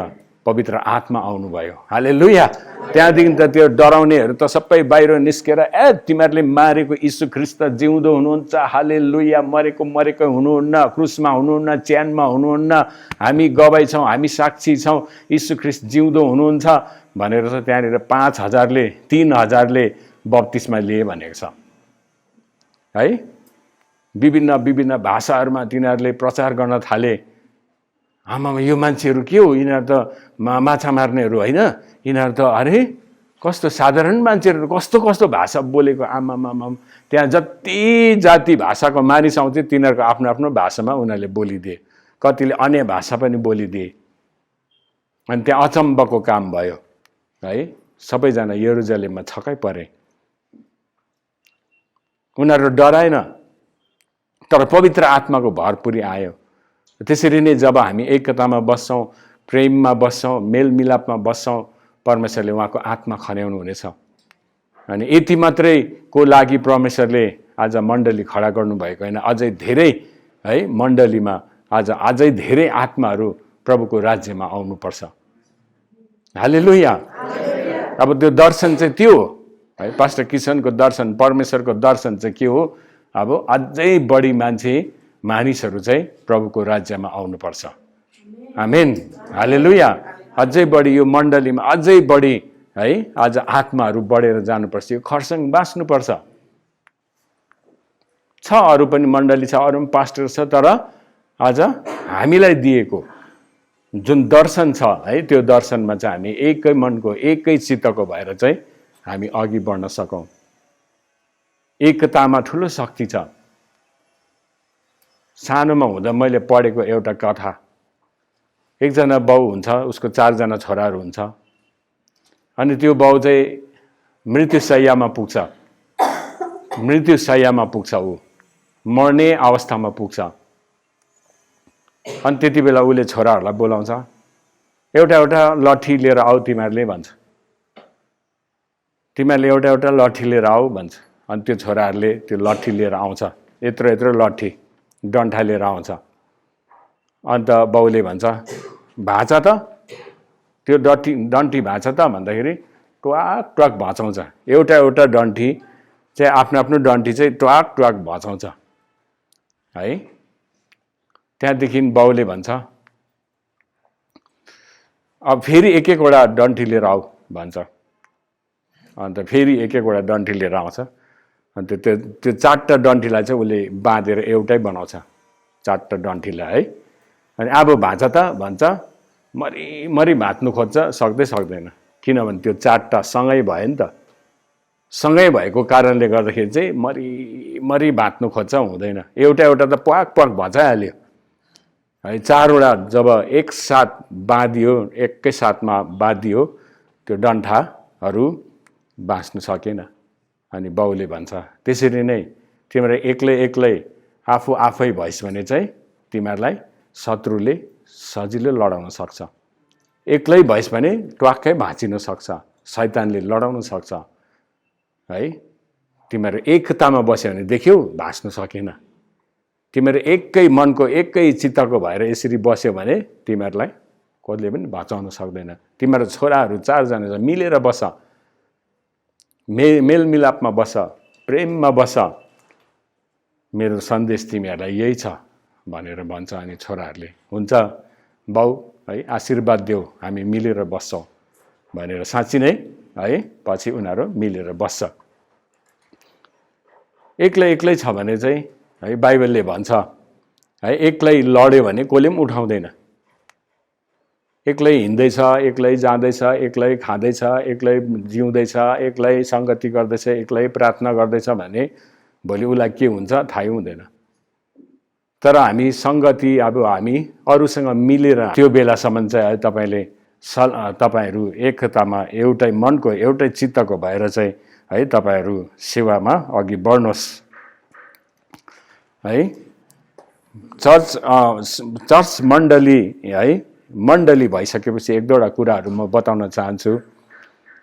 पवित्र आत्मा आउनुभयो। हालेलुया। त्यहाँदेखि त त्यो डराउनेहरू त सबै बाहिर निस्केर तिमीहरूले मारेको यीशु ख्रीष्ट जिउँदो हुनुहुन्छ, हालेलुया, मरेको हुनुहुन्न, क्रुसमा हुनुहुन्न, च्यानमा हुनुहुन्न, हामी गवाई छौँ, हामी साक्षी छौँ, यीशु ख्रीष्ट जिउँदो हुनुहुन्छ भनेर चाहिँ त्यहाँनिर 5000ले 3000ले बप्तिस्मा लिए भनेको छ है। विभिन्न भाषाहरूमा तिनीहरूले प्रचार गर्न थाले। आमामा यो मान्छेहरू के हो? यिनीहरू त माछा मार्नेहरू होइन, यिनीहरू त अरे कस्तो साधारण मान्छेहरू, कस्तो भाषा बोलेको। आमामा त्यहाँ जति जाति भाषाको मानिस आउँथे तिनीहरूको आफ्नो आफ्नो भाषामा उनीहरूले बोलिदिए, कतिले अन्य भाषा पनि बोलिदिए। अनि त्यहाँ अचम्मको काम भयो है। सबैजना यरुसलेममा छक्कै परे। उनीहरू डराएन, तर पवित्र आत्माको भरपुरी आयो। त्यसरी नै जब हामी एकतामा बस्छौँ, प्रेममा बस्छौँ, मेलमिलापमा बस्छौँ, परमेश्वरले उहाँको आत्मा खन्याउनु हुनेछ। अनि यति मात्रै को लागि परमेश्वरले आज मण्डली खडा गर्नुभएको होइन, अझै धेरै है मण्डलीमा अझै धेरै आत्माहरू प्रभुको राज्यमा आउनुपर्छ। हालेलुया। अब त्यो दर्शन चाहिँ त्यो हो है। पास्टर किसनको दर्शन, परमेश्वरको दर्शन चाहिँ के हो? अब अझै बढी मानिसहरू चाहिँ प्रभुको राज्यमा आउनुपर्छ। आमेन। हालेलुया। अझै बढी यो मण्डलीमा अझै बढी है आज आत्माहरू बढेर जानुपर्छ। यो खरसाङ बाँच्नुपर्छ। छ अरू पनि मण्डली छ, अरू पनि पास्टर छ, तर आज हामीलाई दिएको जुन दर्शन छ है, त्यो दर्शनमा चाहिँ हामी एकै मनको एकै चित्तको भएर चाहिँ हामी अघि बढ्न सकौँ। एकतामा ठुलो शक्ति छ। सानोमा हुँदा मैले पढेको एउटा कथा, एकजना बाउ हुन्छ, उसको 4 जना छोराहरू हुन्छ। अनि त्यो बाउ चाहिँ मृत्युशय्यामा पुग्छ, ऊ मर्ने अवस्थामा पुग्छ। अनि त्यति बेला उसले छोराहरूलाई बोलाउँछ, एउटा लट्ठी लिएर आऊ तिमीहरूले भन्छ, तिमीहरूले एउटा लट्ठी लिएर आऊ भन्छ। अनि त्यो छोराहरूले त्यो लट्ठी लिएर आउँछ, यत्रो लट्ठी डन्ठा लिएर आउँछ। अन्त बाउले भन्छ, भाँचा त, त्यो डन्ठी भाँचा त भन्दाखेरि ट्वाक भाँचाउँछ। एउटा डन्ठी चाहिँ आफ्नो डन्ठी चाहिँ ट्वाक भाँचाउँछ है। त्यहाँदेखि बाउले भन्छ, अब फेरि एक-एकवटा डन्ठी लिएर आऊ भन्छ। अन्त फेरि एक-एकवटा डन्ठी लिएर आउँछ। अन्त त्यो 4टा डन्ठीलाई चाहिँ उसले बाँधेर एउटै बनाउँछ, 4टा डन्ठीलाई है। अनि अब भाँचा त भन्छ, मरी भाँच्नु खोज्छ, सक्दैन, किनभने त्यो 4टा सँगै भयो नि त। सँगै भएको कारणले गर्दाखेरि चाहिँ मरी भाँच्नु खोज्छ, हुँदैन। एउटा त प्वाक भचाइहाल्यो है। 4वटा जब एकसाथ बाँधियो, एकैसाथमा बाँधियो, त्यो डन्ठाहरू बाँच्नु सकेन। अनि बाउले भन्छ, त्यसरी नै तिमीहरू एक्लै आफै भइस् भने चाहिँ तिमीहरूलाई शत्रुले सजिलो लडाउन सक्छ। एक्लै भइस् भने ट्वाक्कै भाँचिन सक्छ, शैतानले लडाउन सक्छ है। तिमीहरू एकतामा बस्यो भने देख्यौ भाँच्न सकेन। तिमीहरू एकै मनको एकै चित्तको भएर यसरी बस्यो भने तिमीहरूलाई कसले पनि भाँचाउन सक्दैन। तिमीहरू छोराहरू 4 जना मिलेर बस, मेलमिलापमा बस, प्रेममा बस, मेरो सन्देश तिमीहरूलाई यही छ भनेर भन्छ। अनि छोराहरूले हुन्छ बाउ है, आशीर्वाद देऊ, हामी मिलेर बस्छौँ भनेर साँच्ची नै है पछि उनीहरू मिलेर बस्छ। एक्लै छ भने चाहिँ है बाइबलले भन्छ है, एक्लै लड्यो भने कसले पनि उठाउँदैन। एक्लै हिँड्दैछ, एक्लै जाँदैछ, एक्लै खाँदैछ, एक्लै जिउँदैछ, एक्लै सङ्गति गर्दैछ, एक्लै प्रार्थना गर्दैछ भने भोलि उसलाई के हुन्छ थाहै हुँदैन। तर हामी सङ्गति, अब हामी अरूसँग मिलेर त्यो बेलासम्म चाहिँ है तपाईँहरू एकतामा एउटै मनको एउटै चित्तको भएर चाहिँ है तपाईँहरू सेवामा अघि बढ्नुहोस् है। चर्च मण्डली भइसकेपछि 1-2वटा कुराहरू म बताउन चाहन्छु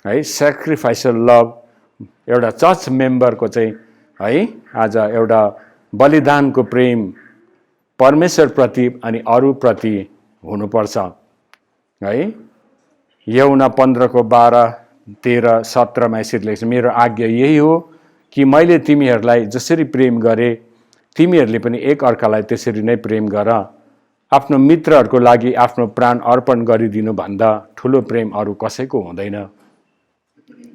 है। सेक्रिफाइसल लभ, एउटा चर्च मेम्बरको चाहिँ है आज एउटा बलिदानको प्रेम परमेश्वरप्रति अनि अरूप्रति हुनुपर्छ है। यूहन्ना 15:12-13-17 यसरी लेख्छ, मेरो आज्ञा यही हो कि मैले तिमीहरूलाई जसरी प्रेम गरे तिमीहरूले पनि एक अर्कालाई त्यसरी नै प्रेम गर। आफ्नो मित्रहरूको लागि आफ्नो प्राण अर्पण गरिदिनु भन्दा ठुलो प्रेम अरू कसैको हुँदैन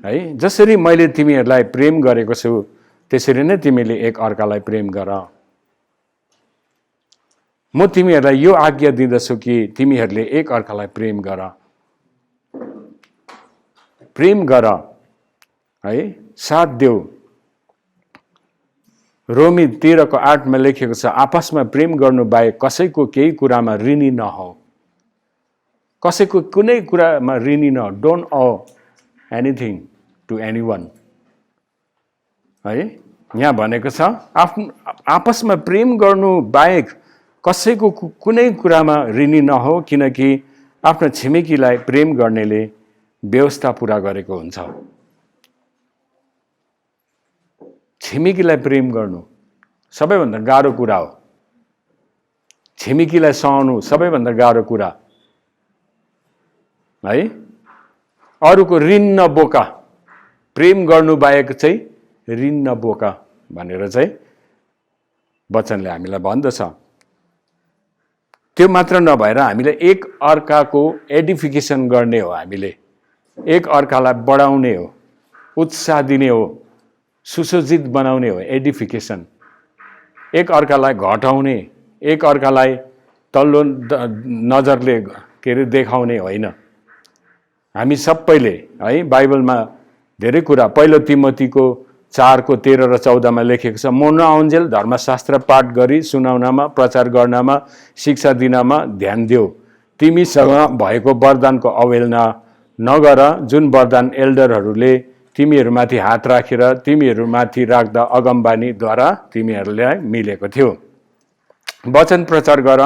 है। जसरी मैले तिमीहरूलाई प्रेम गरेको छु त्यसरी नै तिमीले एक अर्कालाई प्रेम गर। म तिमीहरूलाई यो आज्ञा दिँदछु कि तिमीहरूले एक अर्कालाई प्रेम गर। प्रेम गर है, साथ देऊ। रोमी 13:8 लेखेको छ, आपसमा प्रेम गर्नु बाहेक कसैको केही कुरामा ऋणी नहो। कसैको कुनै कुरामा ऋणी नहो। Don't owe anything to anyone है। यहाँ भनेको छ आपसमा प्रेम गर्नु बाहेक कसैको कुनै कुरामा ऋणी नहो, किनकि आफ्नो छिमेकीलाई प्रेम गर्नेले व्यवस्था पुरा गरेको हुन्छ। छिमेकीलाई प्रेम गर्नु सबैभन्दा गाह्रो कुरा हो। छिमेकीलाई सहनु सबैभन्दा गाह्रो कुरा है। अरूको ऋण नबोका, प्रेम गर्नु बाहेक चाहिँ ऋण नबोका भनेर चाहिँ वचनले हामीलाई भन्दछ। त्यो मात्र नभएर हामीले एक अर्काको एडिफिकेसन गर्ने हो। हामीले एक अर्कालाई बढाउने हो, उत्साह दिने हो, सुसज्जित बनाउने हो। एडिफिकेसन, एक अर्कालाई घटाउने, एक अर्कालाई तल्लो नजरले देखाउने होइन। हामी सबैले है बाइबलमा धेरै कुरा, पहिलो तिमोथीको 4:13 र 14 लेखेको छ, म नआउन्जेल धर्मशास्त्र पाठ गरी सुनाउनमा, प्रचार गर्नमा, शिक्षा दिनमा ध्यान देऊ। तिमीसँग भएको वरदानको अवहेलना नगर, जुन वरदान एल्डरहरूले तिमीहरूमाथि हात राखेर तिमीहरूमाथि राख्दा अगमबानीद्वारा तिमीहरूलाई मिलेको थियो। वचन प्रचार गर,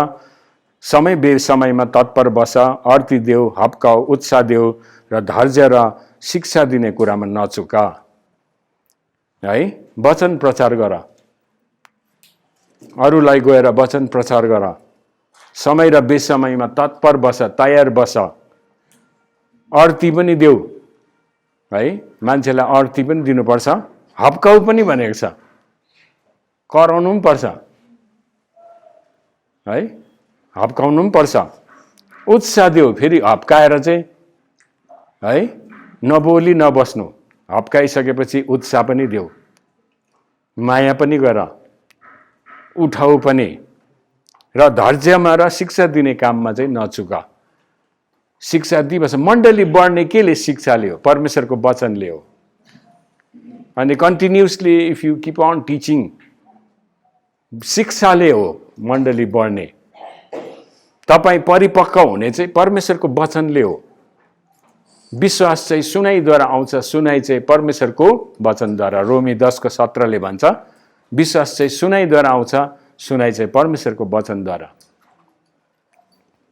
समय बेसमयमा तत्पर बस, अर्ती देऊ, हप्काऊ, उत्साह देऊ र धैर्य र शिक्षा दिने कुरामा नचुका है। वचन प्रचार गर, अरूलाई गएर वचन प्रचार गर, समय र बेसमयमा तत्पर बस, तयार बस, अर्ती पनि देऊ है। मान्छेलाई अर्ती पनि दिनुपर्छ, हप्काउ पनि भनेको छ, कराउनु पनि पर्छ है, हप्काउनु पनि पर्छ। उत्साह देऊ, फेरि हप्काएर चाहिँ है नबोली नबस्नु, हप्काइसकेपछि उत्साह पनि देऊ, माया पनि गर, उठाउ पनि, र धैर्यमा र शिक्षा दिने काममा चाहिँ नचुका। शिक्षा दिइबस्छ। मण्डली बढ्ने केले? शिक्षाले हो, परमेश्वरको वचनले हो। अनि continuously if you keep on teaching, शिक्षाले हो मण्डली बढ्ने। तपाईँ परिपक्व हुने चाहिँ परमेश्वरको वचनले हो। विश्वास चाहिँ सुनाइद्वारा आउँछ, सुनाइ चाहिँ परमेश्वरको वचनद्वारा। रोमी 10:17 भन्छ, विश्वास चाहिँ सुनाइद्वारा आउँछ, सुनाइ चाहिँ परमेश्वरको वचनद्वारा।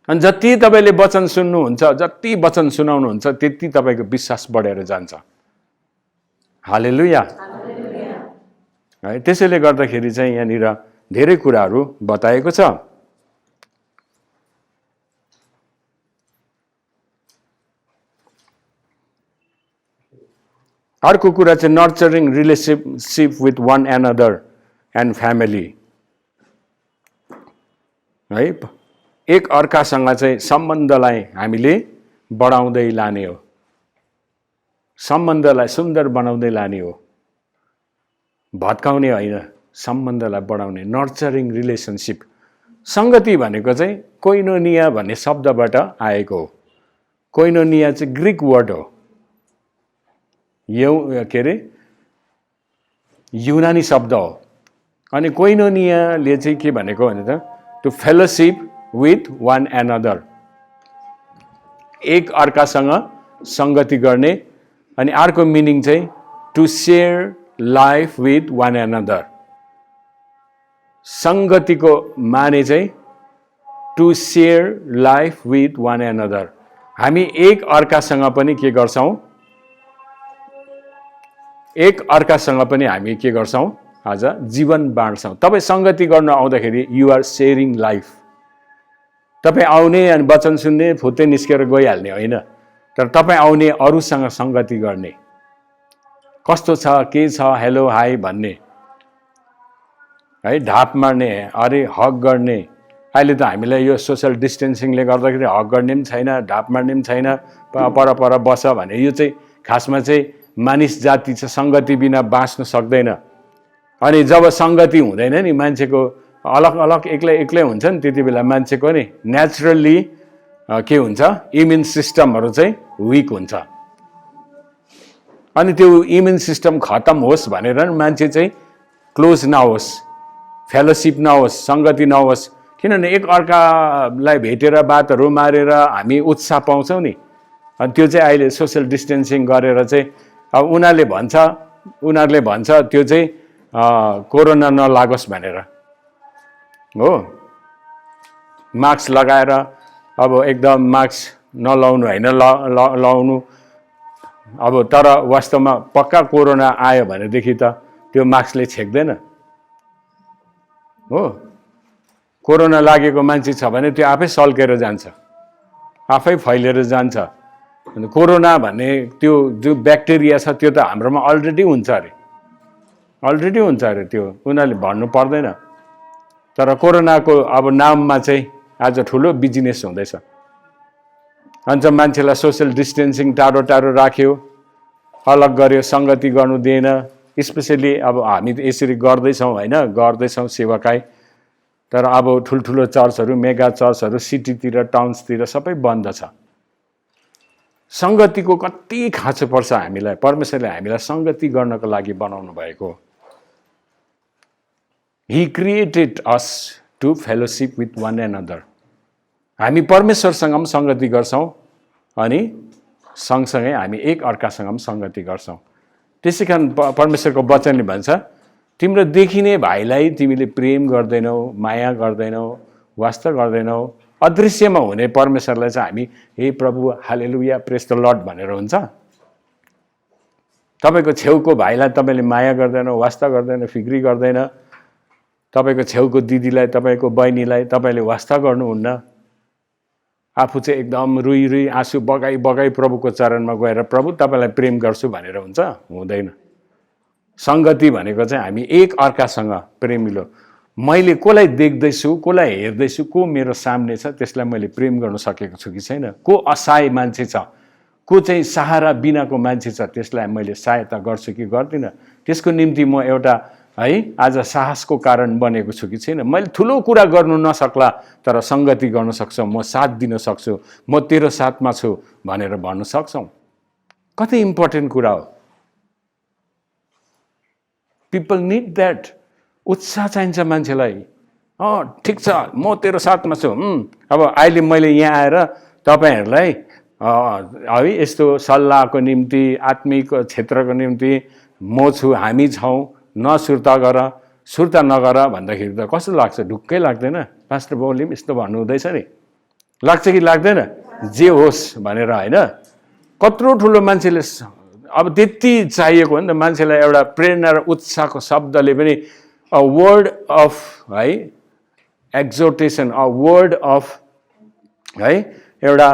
अनि जति तपाईँले वचन सुन्नुहुन्छ, जति वचन सुनाउनुहुन्छ, त्यति तपाईँको विश्वास बढेर जान्छ। हालेलुया। है, त्यसैले गर्दाखेरि चाहिँ यहाँनिर धेरै कुराहरू बताएको छ। अर्को कुरा चाहिँ nurturing relationship with one another and family. है, एक अर्कासँग चाहिँ सम्बन्धलाई हामीले बढाउँदै लाने हो, सम्बन्धलाई सुन्दर बनाउँदै लाने हो, भत्काउने होइन, सम्बन्धलाई बढाउने। नर्चरिङ रिलेसनसिप, सङ्गति भनेको चाहिँ कोइनोनिया भन्ने शब्दबाट आएको हो। कोइनोनिया चाहिँ ग्रिक वर्ड हो, के अरे युनानी शब्द हो। अनि कोइनोनियाले चाहिँ के भनेको भने त to fellowship with one another, एक अर्कासँग सङ्गति गर्ने। अनि अर्को मिनिङ चाहिँ to share life with one another. सङ्गतिको माने चाहिँ to share life with one another. हामी एक अर्कासँग पनि के गर्छौँ, एक अर्कासँग पनि हामी के गर्छौँ, आज जीवन बाँड्छौँ। तपाईँ सङ्गति गर्न आउँदाखेरि यु आर सेयरिङ लाइफ। तपाईँ आउने अनि वचन सुन्ने, फुत्तै निस्केर गइहाल्ने होइन, तर तपाईँ आउने, अरूसँग सङ्गति गर्ने, कस्तो छ, के छ, हेलो हाई भन्ने, है, ढाप मार्ने, अरे हक गर्ने। अहिले त हामीलाई यो सोसल डिस्टेन्सिङले गर्दाखेरि हक गर्ने पनि छैन, ढाप मार्ने पनि छैन, पर पर बस भने। यो चाहिँ खासमा चाहिँ मानिस जाति चाहिँ सङ्गति बिना बाँच्न सक्दैन। अनि जब सङ्गति हुँदैन नि, मान्छेको अलग अलग एक्लै एक्लै हुन्छ नि, त्यति बेला मान्छेको नि नेचुरल्ली के हुन्छ, इम्युन सिस्टमहरू चाहिँ विक हुन्छ। अनि त्यो इम्युन सिस्टम खतम होस् भनेर मान्छे चाहिँ क्लोज नहोस्, फेलोसिप नहोस्, सङ्गति नहोस्। किनभने एक अर्कालाई भेटेर बातहरू मारेर हामी उत्साह पाउँछौँ नि। अनि त्यो चाहिँ अहिले सोसियल डिस्टेन्सिङ गरेर चाहिँ अब उनीहरूले भन्छ त्यो चाहिँ कोरोना नलागोस् भनेर हो। मास्क लगाएर, अब एकदम मास्क नलाउनु होइन, लाउनु। अब तर वास्तवमा पक्का कोरोना आयो भनेदेखि त त्यो मास्कले छेक्दैन हो। कोरोना लागेको मान्छे छ भने त्यो आफै सल्केर जान्छ, आफै फैलेर जान्छ। कोरोना भन्ने त्यो जो ब्याक्टेरिया छ त्यो त हाम्रोमा अलरेडी हुन्छ अरे, अलरेडी हुन्छ अरे, त्यो उनीहरूले भन्नु पर्दैन। तर कोरोनाको अब नाममा चाहिँ आज ठुलो बिजनेस हुँदैछ। अन्त मान्छेलाई सोसियल डिस्टेन्सिङ टाढो टाढो राख्यो, अलग गर्यो, सङ्गति गर्नु दिएन। स्पेसली अब हामी त यसरी गर्दैछौँ होइन, गर्दैछौँ सेवाकाई। तर अब ठुल्ठुलो चर्चहरू, मेगा चर्चहरू सिटीतिर, टाउन्सतिर सबै बन्द छ। सङ्गतिको कति खाँचो पर्छ हामीलाई। परमेश्वरले हामीलाई सङ्गति गर्नको लागि बनाउनु भएको। He created us to fellowship with one another. हामी परमेश्वरसँग पनि सङ्गति गर्छौँ अनि सँगसँगै हामी एक अर्कासँग पनि सङ्गति गर्छौँ। त्यसै कारण परमेश्वरको वचनले भन्छ, तिम्रो देखिने भाइलाई तिमीले प्रेम गर्दैनौ, माया गर्दैनौ, वास्ता गर्दैनौ। अदृश्यमा हुने परमेश्वरलाई चाहिँ हामी हे प्रभु हालेलुया प्रेज द लर्ड भनेर हुन्छ। तपाईँको छेउको भाइलाई तपाईँले माया गर्दैन, वास्ता गर्दैन, फिक्री गर्दैन। तपाईँको छेउको दिदीलाई, तपाईँको बहिनीलाई तपाईँले वास्ता गर्नुहुन्न। आफू चाहिँ एकदम रुई रुई आँसु बगाई बगाई प्रभुको चरणमा गएर प्रभु तपाईँलाई प्रेम गर्छु भनेर हुन्छ, हुँदैन। सङ्गति भनेको चाहिँ हामी एक अर्कासँग प्रेमिलो, मैले कसलाई देख्दैछु, कसलाई हेर्दैछु, को मेरो सामने छ त्यसलाई मैले प्रेम गर्न सकेको छु कि छैन, को असहाय मान्छे छ, को चाहिँ सहारा बिनाको मान्छे छ त्यसलाई मैले सहायता गर्छु कि गर्दिनँ, त्यसको निम्ति म एउटा है आज साहसको कारण बनेको छु कि छैन। मैले ठुलो कुरा गर्नु नसक्ला तर सङ्गति गर्न सक्छु, म साथ दिन सक्छु, म तेरो साथमा छु भनेर भन्न सक्छौँ। कति इम्पोर्टेन्ट कुरा हो। People need that. उत्साह चाहिन्छ मान्छेलाई। ठिक छ, म तेरो साथमा छु। अब अहिले मैले यहाँ आएर तपाईँहरूलाई है यस्तो सल्लाहको निम्ति, आत्मिक क्षेत्रको निम्ति म छु, हामी छौँ, नसुर्ता गर, सुर्ता नगर भन्दाखेरि त कस्तो लाग्छ? ढुक्कै लाग्दैन? पास्टर बाउले पनि यस्तो भन्नुहुँदैछ नि, लाग्छ कि लाग्दैन? जे होस् भनेर होइन। कत्रो ठुलो मान्छेले अब त्यति चाहिएको हो नि त मान्छेलाई एउटा प्रेरणा र उत्साहको शब्दले पनि अ वर्ड अफ है एक्जोर्टेसन, अ वर्ड अफ है एउटा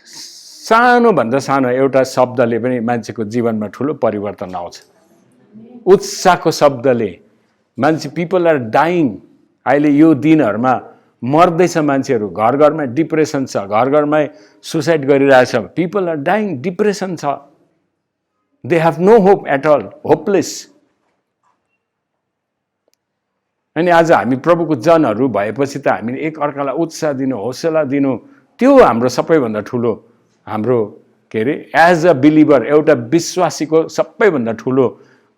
सानोभन्दा सानो एउटा शब्दले पनि मान्छेको जीवनमा ठुलो परिवर्तन आउँछ। उत्साहको शब्दले मान्छे पिपल आर डाइङ। अहिले यो दिनहरूमा मर्दैछ मान्छेहरू, घर घरमा डिप्रेसन छ, घर घरमै सुसाइड गरिरहेछ, पिपल आर डाइङ, डिप्रेसन छ, they have no hope at all, hopeless. अनि आज हामी प्रभुको जनहरू भएपछि त हामीले एक अर्कालाई उत्साह दिनु, हौसला दिनु, त्यो हाम्रो सबैभन्दा ठुलो हाम्रो के अरे एज अ बिलिभर एउटा विश्वासीको सबैभन्दा ठुलो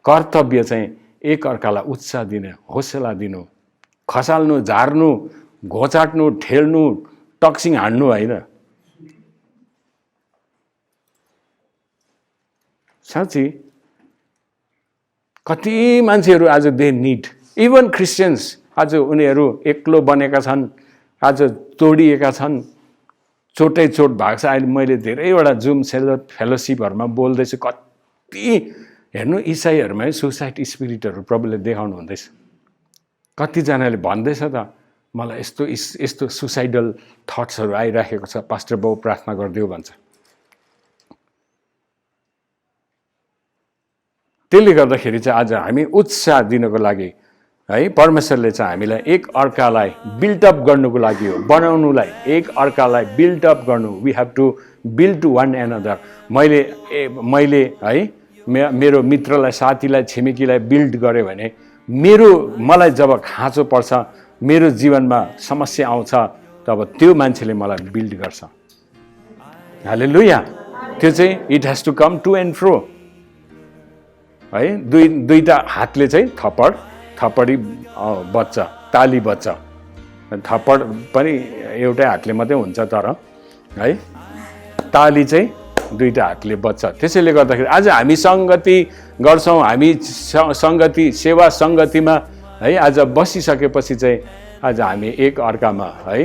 कर्तव्य चाहिँ एक अर्कालाई उत्साह दिनु, हौसला दिनु, खसाल्नु, झार्नु, घोचाट्नु, ठेल्नु, टक्सिङ हान्नु होइन। साँच्ची कति मान्छेहरू आज दे निड, इभन क्रिस्चियन्स आज उनीहरू एक्लो बनेका छन्, आज तोडिएका छन्, चोटै चोट भएको छ। अहिले मैले धेरैवटा जुम फेलोसिपहरूमा बोल्दैछु, कति हेर्नु इसाईहरूमै सुसाइड स्पिरिटहरू प्रभुले देखाउनु हुँदैछ। कतिजनाले भन्दैछ त मलाई यस्तो यस्तो सुसाइडल थट्सहरू आइराखेको छ, पास्टर बाउ प्रार्थना गरिदियो भन्छ। त्यसले गर्दाखेरि चाहिँ आज हामी उत्साह दिनको लागि है परमेश्वरले चाहिँ हामीलाई एक अर्कालाई बिल्डअप गर्नुको लागि हो, बनाउनुलाई, एक अर्कालाई बिल्डअप गर्नु। We have to build to one another. मैले है मेरो मित्रलाई, साथीलाई, छिमेकीलाई बिल्ड गरेँ भने मलाई जब खाँचो पर्छ, मेरो जीवनमा समस्या आउँछ, तब त्यो मान्छेले मलाई बिल्ड गर्छ। हालेलुया। त्यो चाहिँ it has to come to and fro है। दुईटा हातले चाहिँ थप्पडी बच्छ, ताली बच्छ। थप्पड पनि एउटै हातले मात्रै हुन्छ, तर है ताली चाहिँ दुईटा हातले बच्छ। त्यसैले गर्दाखेरि आज हामी सङ्गति गर्छौँ, हामी सङ्गति सेवा सङ्गतिमा है आज बसिसकेपछि चाहिँ आज हामी एक अर्कामा है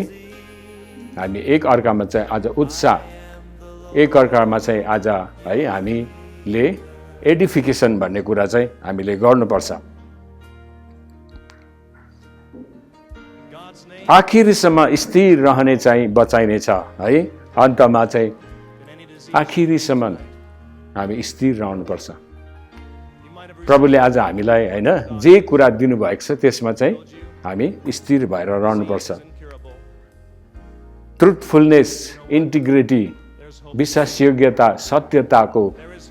हामी एक अर्कामा चाहिँ आज उत्साह, एक अर्कामा चाहिँ आज है हामीले एडिफिकेसन भन्ने कुरा चाहिँ हामीले गर्नुपर्छ। आखिरीसम्म स्थिर रहने चाहिँ बचाइनेछ है। अन्तमा चाहिँ आखिरीसम्म हामी स्थिर रहनुपर्छ। प्रभुले आज हामीलाई होइन जे कुरा दिनुभएको छ त्यसमा चाहिँ हामी स्थिर भएर रहनुपर्छ। ट्रुथफुलनेस, इन्टिग्रिटी, विश्वासयोग्यता, सत्यताको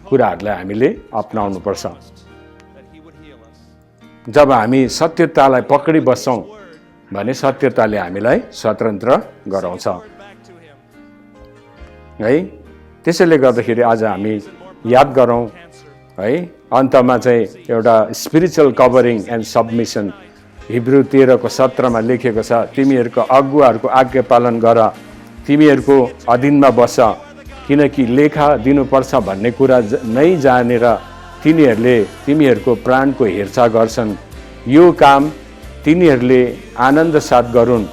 कुराहरूलाई हामीले अपनाउनुपर्छ। जब हामी सत्यतालाई पकडी बस्छौँ भने सत्यताले हामीलाई स्वतन्त्र गराउँछ है। त्यसैले गर्दाखेरि आज हामी याद गरौँ है, अन्तमा चाहिँ एउटा spiritual covering and submission Hebrew 13:17 लेखेको छ, तिमीहरूको अगुवाहरूको आज्ञा पालन गर, तिमीहरूको अधीनमा बस, किनकि लेखा दिनुपर्छ भन्ने कुरा नै जानेर तिनीहरूले तिमीहरूको प्राणको हेरचाह गर्छन्। यो काम तिनीहरूले आनन्द साथ गरून्,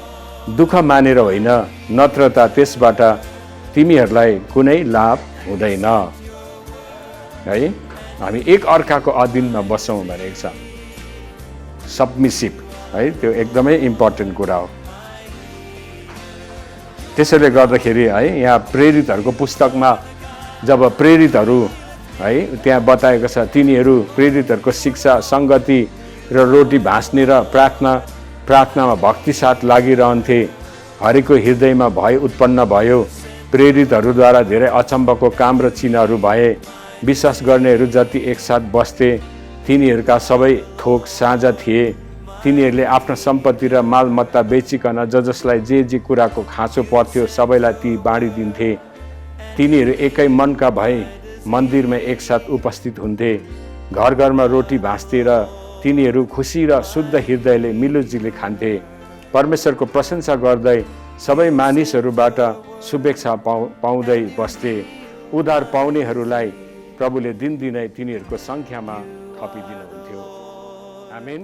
दुःख मानेर होइन, नत्र त त्यसबाट तिमीहरूलाई कुनै लाभ हुँदैन है। हामी एक अर्काको अधीनमा बसौँ भनेको छ, सबमिसिभ है, त्यो एकदमै इम्पोर्टेन्ट कुरा हो। त्यसैले गर्दाखेरि है यहाँ प्रेरितहरूको पुस्तकमा जब प्रेरितहरू है त्यहाँ बताएको छ, तिनीहरू प्रेरितहरूको शिक्षा, सङ्गति र रोटी भाँच्ने र प्रार्थनामा भक्ति साथ लागिरहन्थे। हरेको हृदयमा भय उत्पन्न भयो। प्रेरितहरूद्वारा धेरै अचम्मको काम र चिन्हहरू भए। विश्वास गर्नेहरू जति एकसाथ बस्थे तिनीहरूका सबै थोक साझा थिए। तिनीहरूले आफ्नो सम्पत्ति र मालमत्ता बेचिकन जसलाई जे कुराको खाँचो पर्थ्यो सबैलाई ती बाँडिदिन्थे। तिनीहरू एकै मनका भए मन्दिरमा एकसाथ उपस्थित हुन्थे, घर घरमा रोटी भाँच्थे र तिनीहरू खुसी र शुद्ध हृदयले मिलोजिले खान्थे। परमेश्वरको प्रशंसा गर्दै सबै मानिसहरूबाट शुभेच्छा पाउँदै बस्थे। उद्धार पाउनेहरूलाई प्रभुले दिनदिनै तिनीहरूको सङ्ख्यामा थपिदिनुहुन्थ्यो। आमेन।